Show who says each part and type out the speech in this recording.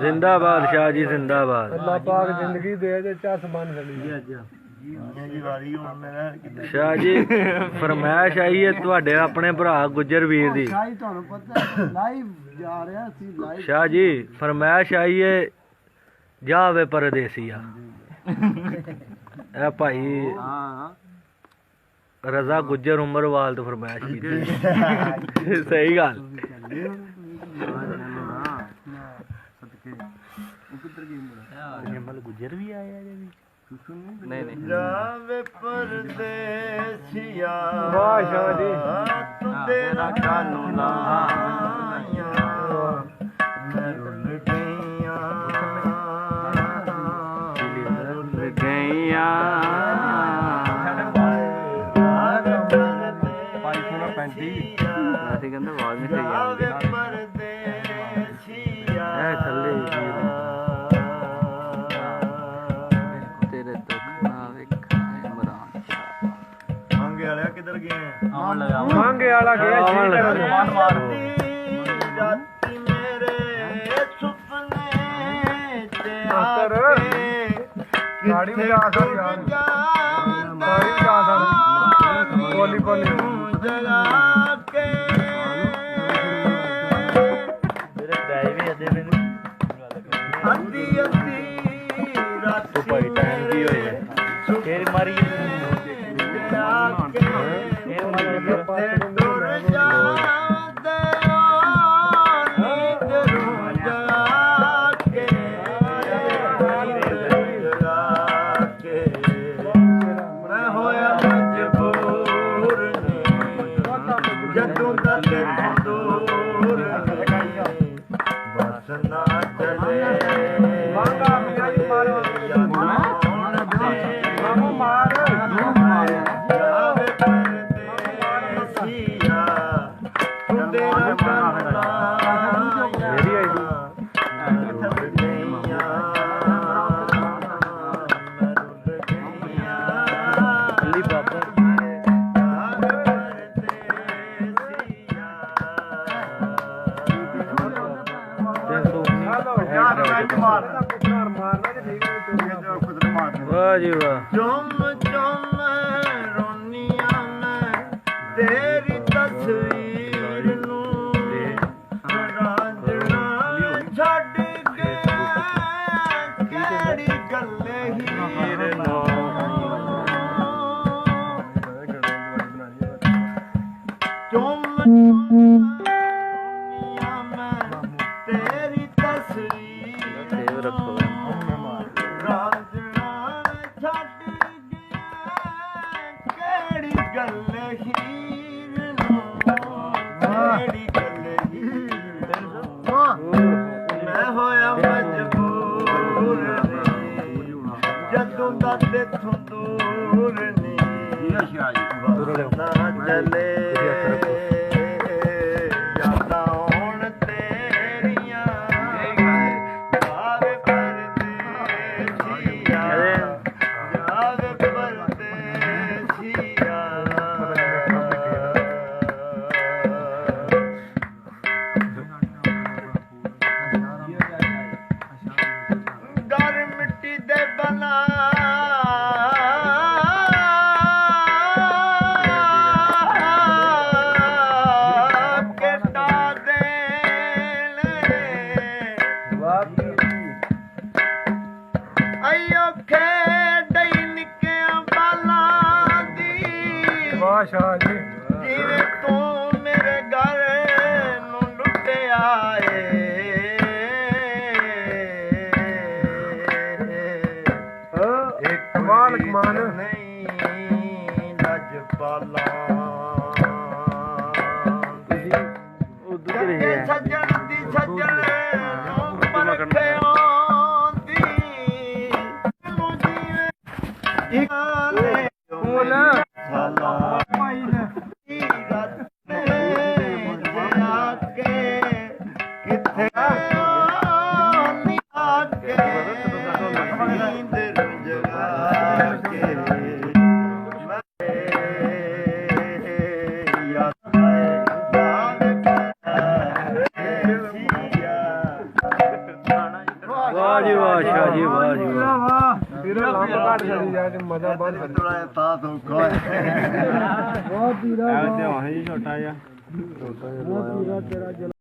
Speaker 1: जिंदाबाद शाह जी जिंदाबाद।
Speaker 2: अल्लाह पाक जिंदगी दे जे चस बन खड़ी
Speaker 1: शाह जी फरमाइश आई है तुहाडे अपने भरा गुज्जर वीर दी। शाह जी फरमाइश आई है जावे परदेसिया। ए भाई रजा गुज्जर उमरवाल तो फरमाइश की सही गल। गुज्जर भी आया नहीं
Speaker 3: जावे परदेसिया
Speaker 2: वाह शाह जी
Speaker 3: तू तेरा कानूना मैं रुल गईया किधर गए
Speaker 2: मांगे वाला गया
Speaker 3: राती मेरे सुपने
Speaker 2: गाड़ी में जा बोली बोली
Speaker 3: जगा के अद्धी अद्धी रात
Speaker 1: तो भाई टाइम की होए केर मारी वाह जी वाह।
Speaker 3: चुम चुम रोनिया मैं तेरी तस्वीर नू रांझना छड्ड के केड़ी गल्ले हीर नू चुम रोनिया मैं तेरी तस्वीर
Speaker 1: रखो
Speaker 3: मैं होया मजबूर जदों दा तेथों दूर नहीं ना चले यादां होण तेरियां जावे परदेसिया जावे परदेसिया
Speaker 2: शाह जी
Speaker 3: जिवें तू मेरे घर नू लुटिया
Speaker 2: एक कमाल कमान
Speaker 3: नहीं लजपाला सज्जन दी सज्जन परखे आंदी
Speaker 1: ਵਾਹ ਜੀ ਵਾਹ ਸ਼ਾਹ ਜੀ ਵਾਹ ਜੀ ਵਾਹ
Speaker 2: ਵੀਰੇ ਲੰਬ ਘੱਟ ਚੜੀ ਜਾ ਤੇ ਮਜ਼ਾ ਬੰਦ ਕਰ
Speaker 3: ਥੋੜਾ ਜਿਹਾ ਤਾਂ ਸੌਖਾ ਹੈ
Speaker 2: ਬਹੁਤ ਵੀਰਾ
Speaker 4: ਛੋਟਾ ਜਿਹਾ